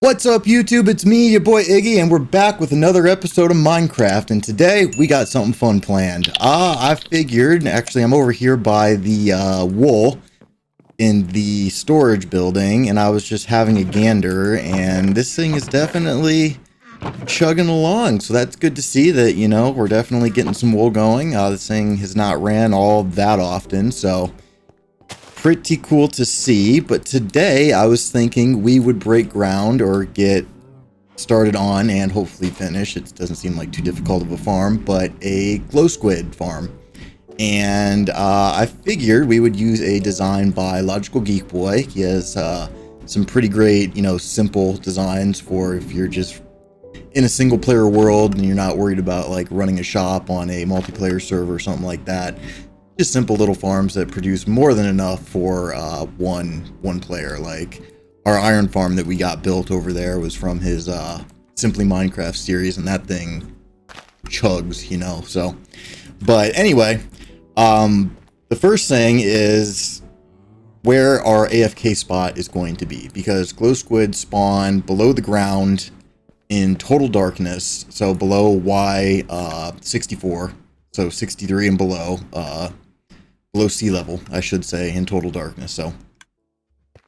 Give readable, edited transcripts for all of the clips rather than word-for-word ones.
What's up, YouTube? It's me, your boy Iggy, and we're back with another episode of Minecraft. And today we got something fun planned. I figured, actually, I'm over here by the wool in the storage building, and I was just having a gander, and this thing is definitely chugging along. So that's good to see that, you know, we're definitely getting some wool going. This thing has not ran all that often, so pretty cool to see. But today I was thinking we would break ground or get started on and hopefully finish. It doesn't seem like too difficult of a farm, but a glow squid farm. And I figured we would use a design by Logicalgeekboy. He has some pretty great, you know, simple designs for if you're just in a single player world and you're not worried about like running a shop on a multiplayer server or something like that. Just simple little farms that produce more than enough for one player. Like our iron farm that we got built over there was from his Simply Minecraft series, and that thing chugs, you know. So, but anyway, the first thing is where our AFK spot is going to be, because glow squid spawn below the ground in total darkness, so below Y 64, so 63 and below sea level, I should say, in total darkness. So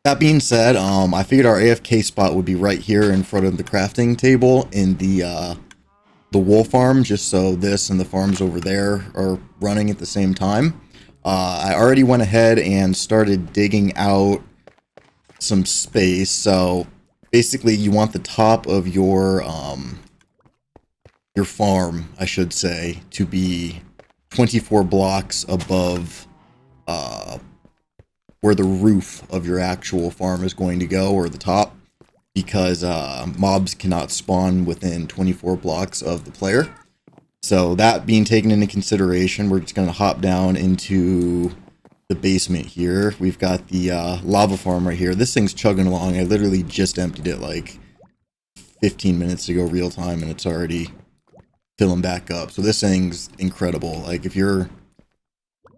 that being said, I figured our AFK spot would be right here in front of the crafting table in the wool farm, just so this and the farms over there are running at the same time. I already went ahead and started digging out some space. So basically you want the top of your farm, I should say, to be 24 blocks above where the roof of your actual farm is going to go, or the top, because mobs cannot spawn within 24 blocks of the player. So that being taken into consideration, we're just going to hop down into the basement here. We've got the lava farm right here. This thing's chugging along. I literally just emptied it like 15 minutes ago real time, and it's already filling back up. So this thing's incredible. Like if you're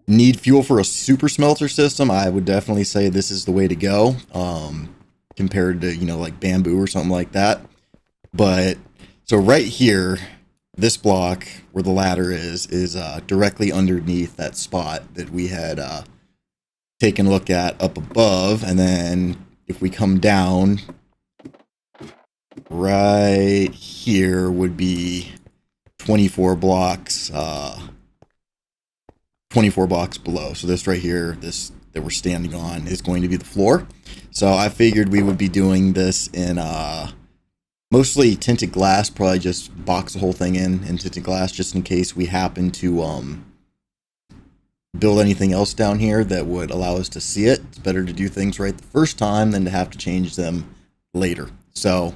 need fuel for a super smelter system, I would definitely say this is the way to go, compared to, you know, like bamboo or something like that. But so right here, this block where the ladder is directly underneath that spot that we had taken a look at up above. And then if we come down, right here would be 24 blocks 24 blocks below. So this right here, this that we're standing on, is going to be the floor. So I figured we would be doing this in mostly tinted glass, probably just box the whole thing in tinted glass, just in case we happen to build anything else down here that would allow us to see it. It's better to do things right the first time than to have to change them later. So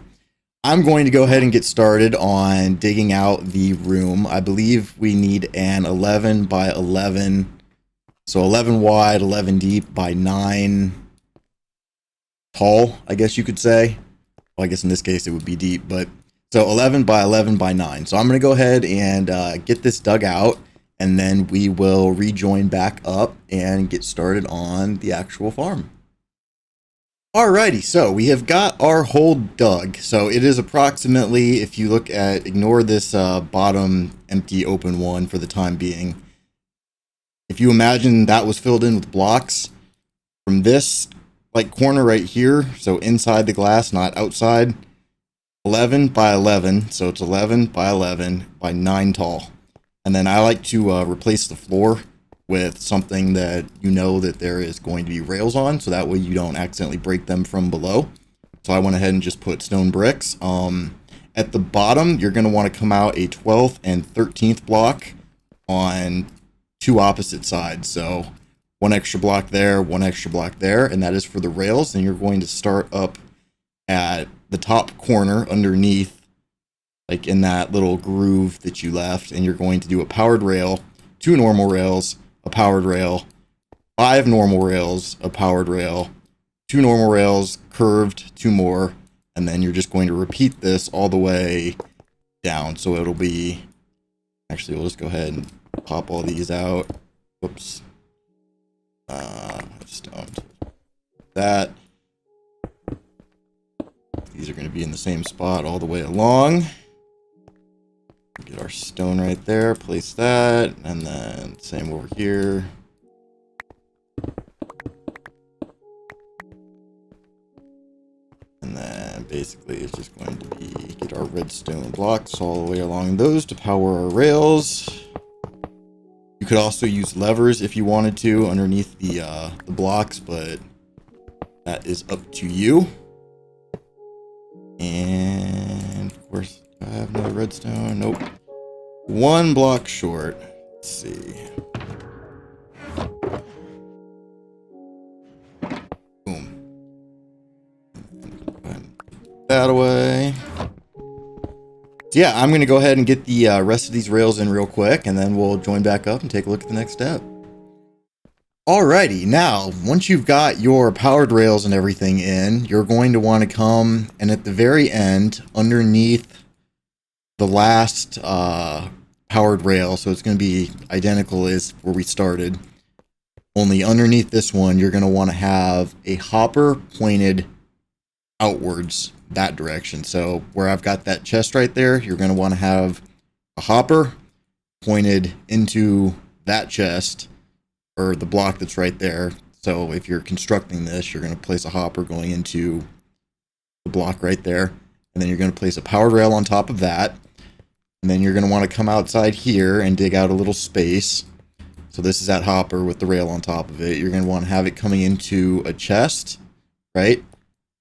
I'm going to go ahead and get started on digging out the room. I believe we need an 11 by 11, so 11 wide, 11 deep by 9 tall, I guess you could say. Well, I guess in this case it would be deep, but so 11 by 11 by 9. So I'm going to go ahead and get this dug out, and then we will rejoin back up and get started on the actual farm. Alrighty, so we have got our hole dug. So it is approximately, if you look at, ignore this bottom empty open one for the time being. If you imagine that was filled in with blocks, from this like corner right here, so inside the glass, not outside, 11 by 11, so it's 11 by 11 by 9 tall. And then I like to replace the floor with something that you know that there is going to be rails on, so that way you don't accidentally break them from below. So I went ahead and just put stone bricks. At the bottom, you're going to want to come out a 12th and 13th block on two opposite sides. So one extra block there, one extra block there, and that is for the rails. And you're going to start up at the top corner underneath, like in that little groove that you left, and you're going to do a powered rail, 2 normal rails, a powered rail, 5 normal rails, a powered rail, 2 normal rails, curved, 2 more, and then you're just going to repeat this all the way down. So it'll be, actually, we'll just go ahead and pop all these out. Whoops. Stone. That. These are going to be in the same spot all the way along. Get our stone right there, place that, and then same over here. And then basically it's just going to be get our redstone blocks all the way along those to power our rails. You could also use levers if you wanted to underneath the blocks, but that is up to you. And of course, do I have another redstone? Nope. One block short. Let's see. Boom. Go ahead and put that away. So yeah, I'm going to go ahead and get the rest of these rails in real quick, and then we'll join back up and take a look at the next step. Alrighty, now, once you've got your powered rails and everything in, you're going to want to come, and at the very end, underneath the last powered rail, so it's going to be identical as where we started, only underneath this one, you're going to want to have a hopper pointed outwards that direction. So where I've got that chest right there, you're going to want to have a hopper pointed into that chest, or the block that's right there. So if you're constructing this, you're going to place a hopper going into the block right there, and then you're going to place a powered rail on top of that, and then you're going to want to come outside here and dig out a little space. So this is that hopper with the rail on top of it. You're going to want to have it coming into a chest, right?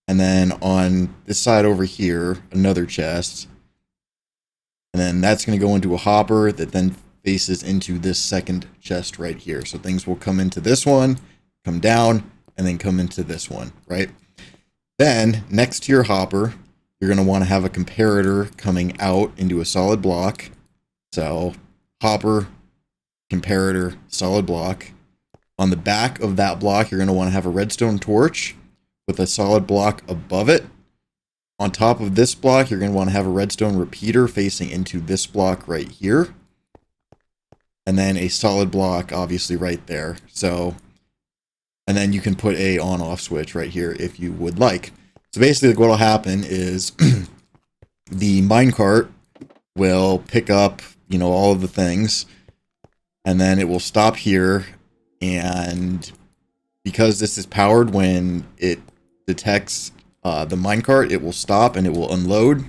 And then on this side over here, another chest. And then that's going to go into a hopper that then faces into this second chest right here. So things will come into this one, come down, and then come into this one, right? Then, next to your hopper, you're going to want to have a comparator coming out into a solid block. So, hopper, comparator, solid block. On the back of that block, you're going to want to have a redstone torch with a solid block above it. On top of this block, you're going to want to have a redstone repeater facing into this block right here. And then a solid block, obviously, right there. So, and then you can put a on-off switch right here if you would like. So basically, what will happen is the minecart will pick up, you know, all of the things, and then it will stop here. And because this is powered, when it detects the minecart, it will stop and it will unload.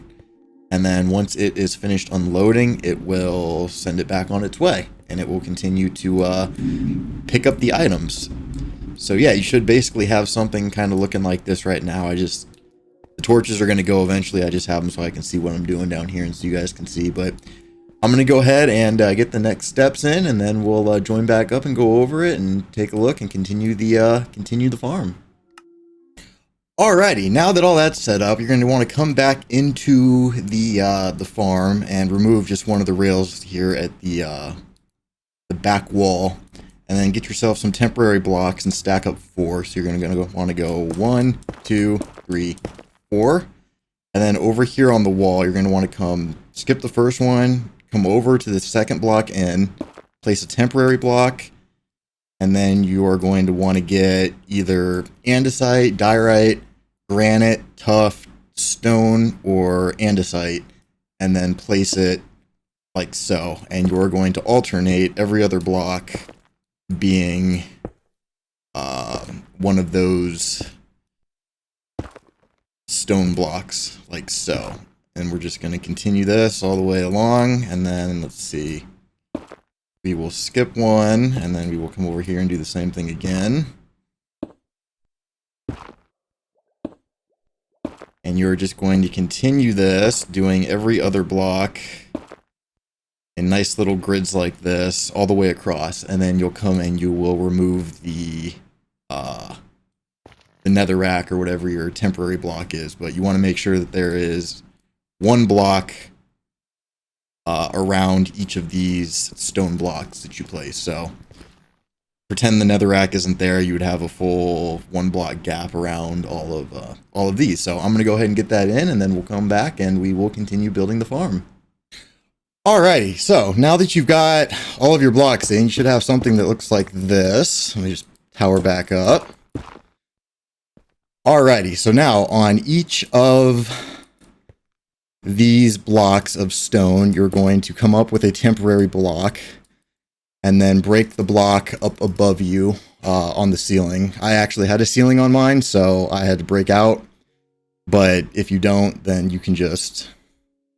And then once it is finished unloading, it will send it back on its way, and it will continue to pick up the items. So yeah, you should basically have something kind of looking like this right now. The torches are going to go eventually. I just have them so I can see what I'm doing down here and so you guys can see. But I'm going to go ahead and get the next steps in, and then we'll join back up and go over it and take a look and continue the farm. Alrighty, now that all that's set up, you're going to want to come back into the farm and remove just one of the rails here at the back wall, and then get yourself some temporary blocks and stack up 4. So you're going to want to go 1, 2, 3, 4, and then over here on the wall, you're going to want to skip the first one, come over to the second block in, place a temporary block. And then you are going to want to get either andesite, diorite, granite, tuff, stone, or andesite, and then place it like so. And you're going to alternate every other block being one of those stone blocks like so. And we're just going to continue this all the way along. And then let's see. We will skip one, and then we will come over here and do the same thing again. And you're just going to continue this, doing every other block in nice little grids like this, all the way across. And then you'll come and you will remove the netherrack or whatever your temporary block is. But you want to make sure that there is one block around each of these stone blocks that you place. So pretend the netherrack isn't there, you would have a full 1 block gap around all of these. So I'm going to go ahead and get that in, and then we'll come back and we will continue building the farm. Alrighty, so now that you've got all of your blocks in, you should have something that looks like this. Let me just power back up. Alrighty, so now on each of these blocks of stone, you're going to come up with a temporary block and then break the block up above you on the ceiling. I actually had a ceiling on mine, so I had to break out. But if you don't, then you can just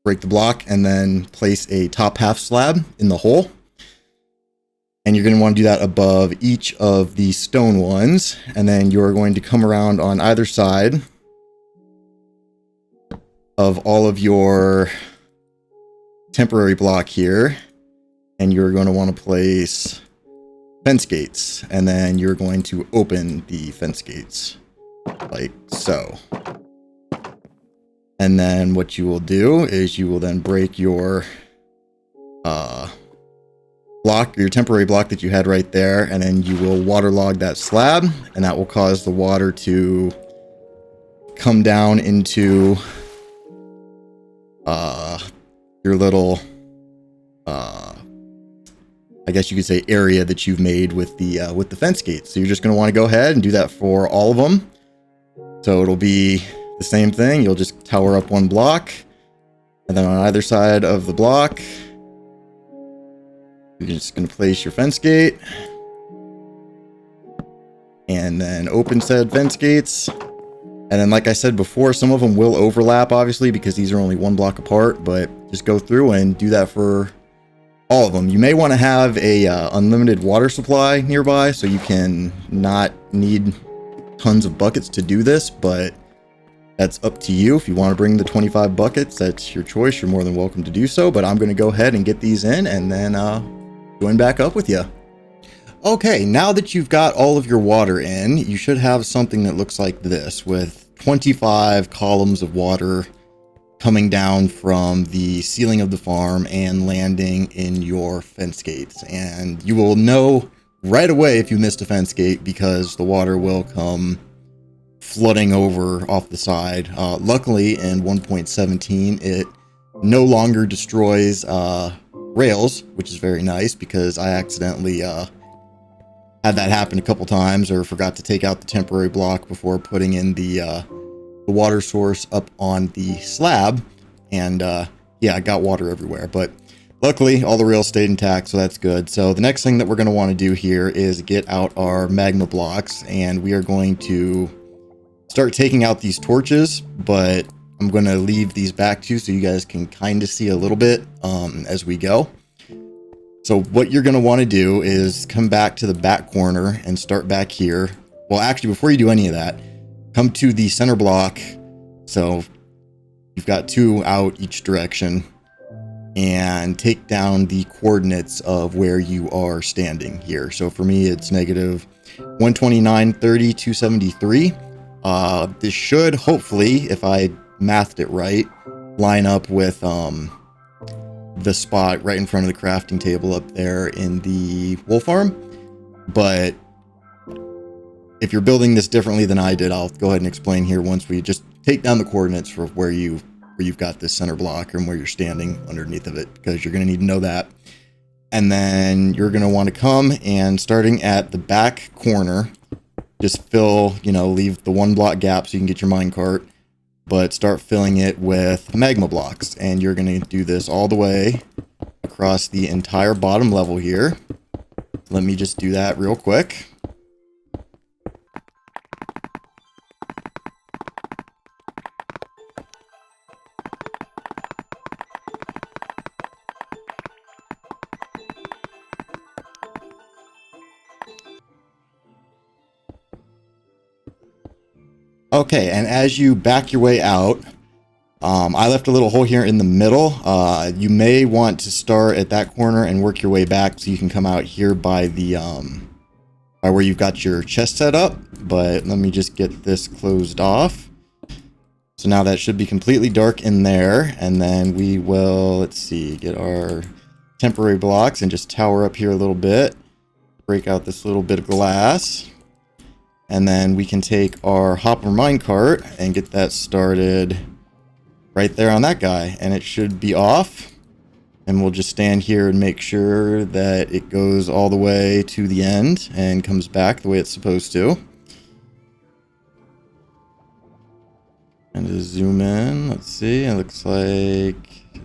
break the block and then place a top half slab in the hole. And you're going to want to do that above each of the stone ones. And then you're going to come around on either side of all of your temporary block here. And you're going to want to place fence gates. And then you're going to open the fence gates like so. And then what you will do is you will then break your block, your temporary block that you had right there, and then you will waterlog that slab, and that will cause the water to come down into your little I guess you could say area that you've made with the fence gates. So you're just going to want to go ahead and do that for all of them. So it'll be the same thing. You'll just tower up one block, and then on either side of the block you're just going to place your fence gate and then open said fence gates. And then, like I said before, some of them will overlap, obviously, because these are only one block apart, but just go through and do that for all of them. You may want to have a unlimited water supply nearby, so you can not need tons of buckets to do this, but that's up to you. If you want to bring the 25 buckets, that's your choice. You're more than welcome to do so, but I'm going to go ahead and get these in and then join back up with you. Okay, now that you've got all of your water in, you should have something that looks like this with 25 columns of water coming down from the ceiling of the farm and landing in your fence gates. And you will know right away if you missed a fence gate because the water will come flooding over off the side. Luckily in 1.17 it no longer destroys rails, which is very nice because I accidentally had that happen a couple times or forgot to take out the temporary block before putting in the water source up on the slab, and yeah, I got water everywhere, but luckily all the rails stayed intact, so that's good. So the next thing that we're going to want to do here is get out our magma blocks, and we are going to start taking out these torches, but I'm going to leave these back to you so you guys can kind of see a little bit as we go. So what you're going to want to do is come back to the back corner and start back here. Well, actually, before you do any of that, come to the center block. So you've got two out each direction, and take down the coordinates of where you are standing here. So for me, it's negative 129.30, 273. This should hopefully, if I mathed it right, line up with the spot right in front of the crafting table up there in the wool farm. But if you're building this differently than I did, I'll go ahead and explain here once we just take down the coordinates for where you've got this center block and where you're standing underneath of it, because you're going to need to know that. And then you're going to want to come and starting at the back corner, just fill, leave the one block gap so you can get your minecart, but start filling it with magma blocks. And you're going to do this all the way across the entire bottom level here. Let me just do that real quick. Okay, and as you back your way out, I left a little hole here in the middle. You may want to start at that corner and work your way back so you can come out here by the by where you've got your chest set up. But let me just get this closed off. So now that should be completely dark in there, and then we will, let's see, get our temporary blocks and just tower up here a little bit, break out this little bit of glass. And then we can take our hopper minecart and get that started right there on that guy. And it should be off. And we'll just stand here and make sure that it goes all the way to the end and comes back the way it's supposed to. And to zoom in, let's see, it looks like,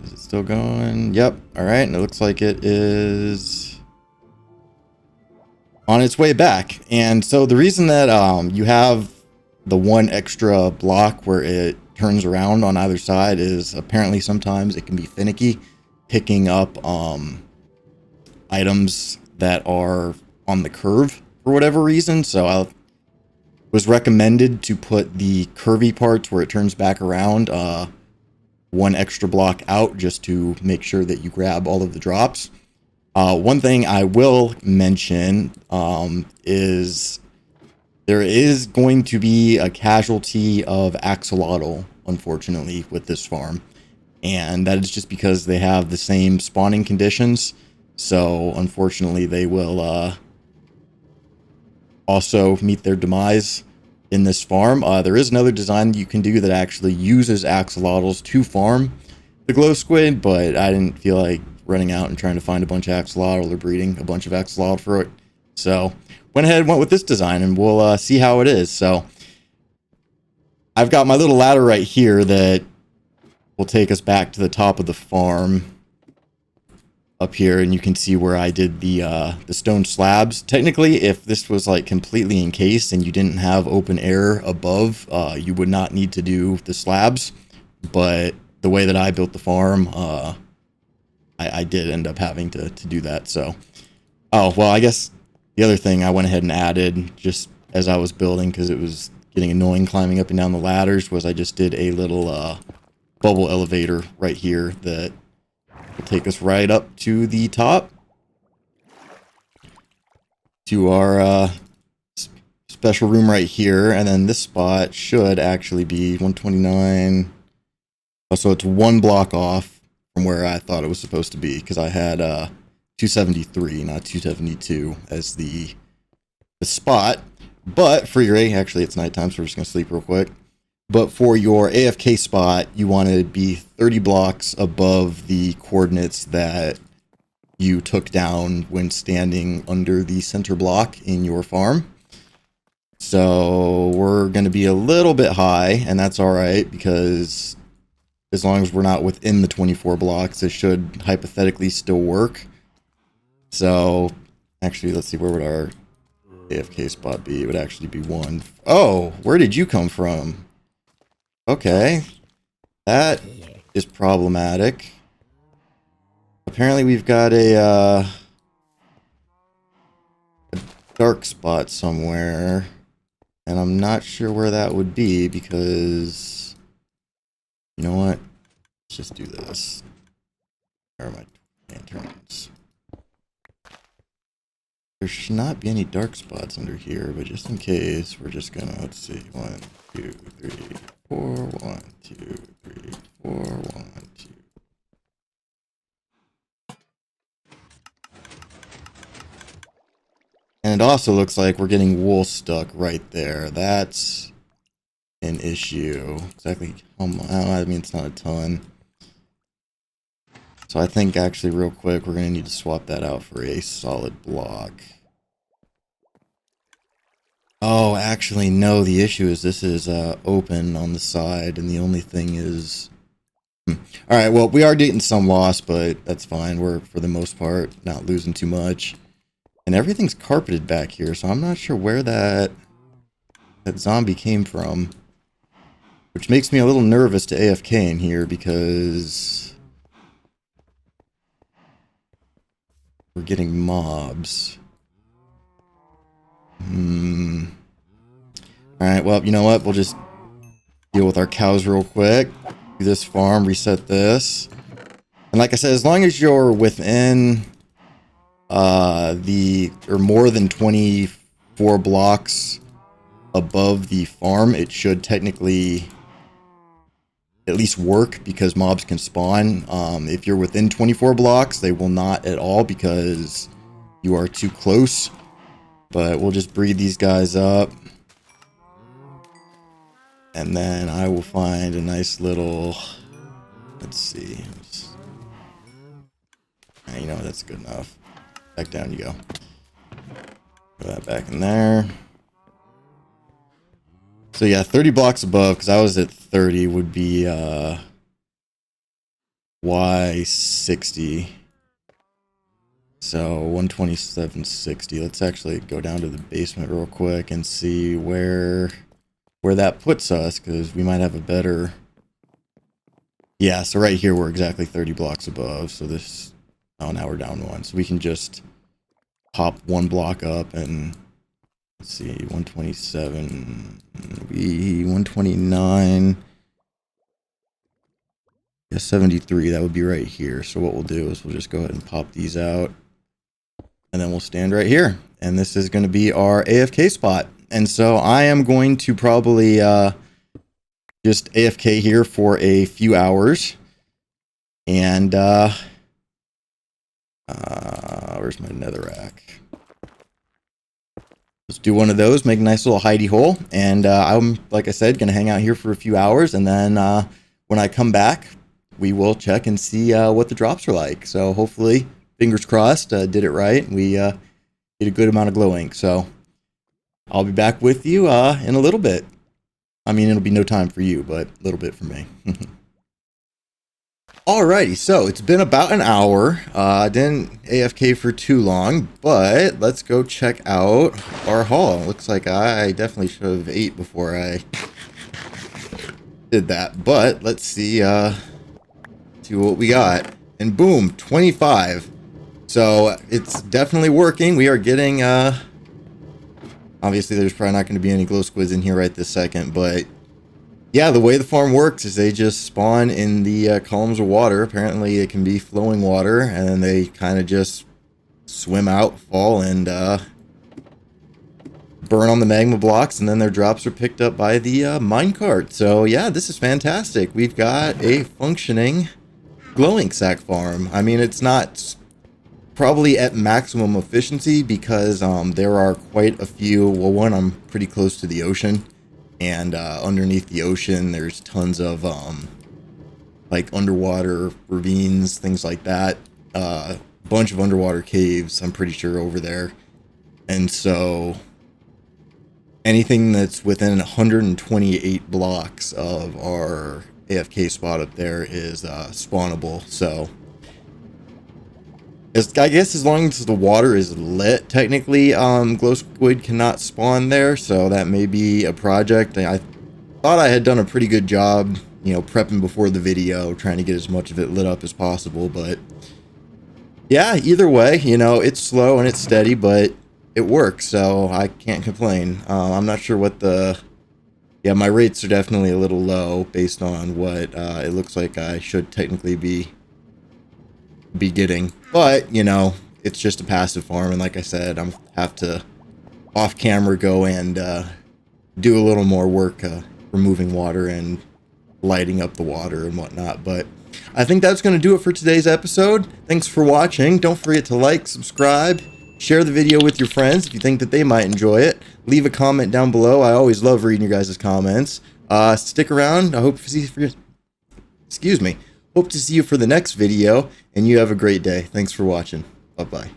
is it still going? Yep, all right, and it looks like it is on its way back. And so the reason that you have the one extra block where it turns around on either side is apparently sometimes it can be finicky picking up items that are on the curve for whatever reason. So I was recommended to put the curvy parts where it turns back around one extra block out just to make sure that you grab all of the drops. One thing I will mention is there is going to be a casualty of axolotl, unfortunately, with this farm. And that is just because they have the same spawning conditions. So, unfortunately, they will also meet their demise in this farm. There is another design that you can do that actually uses axolotls to farm the glow squid, but I didn't feel like running out and trying to find a bunch of axolotl or breeding a bunch of axolotl for it. So went ahead and went with this design, and we'll see how it is. So I've got my little ladder right here that will take us back to the top of the farm up here, and you can see where I did the stone slabs. Technically, if this was like completely encased and you didn't have open air above, you would not need to do the slabs. But the way that I built the farm, I did end up having to do that. So, oh, well, I guess the other thing I went ahead and added just as I was building, because it was getting annoying climbing up and down the ladders, was I just did a little bubble elevator right here that will take us right up to the top to our special room right here. And then this spot should actually be 129. Oh, so it's one block off from where I thought it was supposed to be, because I had 273, not 272 as the spot. But for your actually it's nighttime, so we're just gonna sleep real quick. But for your AFK spot, you want to be 30 blocks above the coordinates that you took down when standing under the center block in your farm. So we're going to be a little bit high, and that's all right, because as long as we're not within the 24 blocks, it should hypothetically still work. So actually, let's see, where would our AFK spot be? It would actually be 1. Oh, where did you come from? Okay, that is problematic. Apparently we've got a dark spot somewhere, and I'm not sure where that would be, because, you know what, let's just do this. Where are my lanterns? There should not be any dark spots under here, but just in case, we're just gonna, let's see, 1, 2, 3, 4, 1, 2, 3, 4, 1, 2. And it also looks like we're getting wool stuck right there. That's an issue. Exactly how much? I mean, it's not a ton. So I think actually real quick, we're going to need to swap that out for a solid block. Oh, actually, no, the issue is this is open on the side, and the only thing is... Alright, well, we are getting some loss, but that's fine. We're, for the most part, not losing too much. And everything's carpeted back here, so I'm not sure where that zombie came from. Which makes me a little nervous to AFK in here, because we're getting mobs. Alright, well, you know what? We'll just deal with our cows real quick. Do this farm, reset this. And like I said, as long as you're within or more than 24 blocks above the farm, it should technically at least work, because mobs can spawn. If you're within 24 blocks, they will not at all, because you are too close. But we'll just breed these guys up. And then I will find a nice little... Let's see. You know, that's good enough. Back down you go. Put that back in there. So yeah, 30 blocks above, because I was at 30, would be Y60. So 127.60. Let's actually go down to the basement real quick and see where that puts us, because we might have a better... Yeah, so right here we're exactly 30 blocks above. So this... Oh, now we're down one. So we can just hop one block up and... Let's see, 127... 129... Yeah, 73, that would be right here. So what we'll do is we'll just go ahead and pop these out. And then we'll stand right here. And this is going to be our AFK spot. And so I am going to probably just AFK here for a few hours. And where's my netherrack? Let's do one of those, make a nice little hidey hole. And I'm, like I said, going to hang out here for a few hours. And then when I come back, we will check and see what the drops are like. So hopefully, fingers crossed, did it right. We get a good amount of glow ink. So I'll be back with you in a little bit. I mean, it'll be no time for you, but a little bit for me. Alrighty, so it's been about an hour. I didn't AFK for too long, but let's go check out our haul. Looks like I definitely should have ate before I did that, but let's see what we got. And boom, 25. So it's definitely working. We are getting obviously there's probably not going to be any glow squids in here right this second, but yeah, the way the farm works is they just spawn in the columns of water. Apparently it can be flowing water, and then they kind of just swim out, fall, and burn on the magma blocks, and then their drops are picked up by the minecart. So yeah, this is fantastic. We've got a functioning glowing sack farm. I mean, it's not probably at maximum efficiency because there are quite a few. Well, one, I'm pretty close to the ocean, and underneath the ocean there's tons of like underwater ravines, things like that. Bunch of underwater caves, I'm pretty sure, over there. And so anything that's within 128 blocks of our AFK spot up there is spawnable. So I guess as long as the water is lit, technically glow squid cannot spawn there. So that may be a project. I thought I had done a pretty good job, you know, prepping before the video, trying to get as much of it lit up as possible. But yeah, either way, you know, it's slow and it's steady, but it works, so I can't complain. I'm not sure what the... Yeah, my rates are definitely a little low based on what it looks like I should technically be getting. But, you know, it's just a passive farm, and like I said, I'm have to off camera go and do a little more work removing water and lighting up the water and whatnot. But I think that's going to do it for today's episode. Thanks for watching. Don't forget to like, subscribe, share the video with your friends if you think that they might enjoy it. Leave a comment down below. I always love reading your guys' comments. Stick around. I hope to see you Hope to see you for the next video, and you have a great day. Thanks for watching. Bye-bye.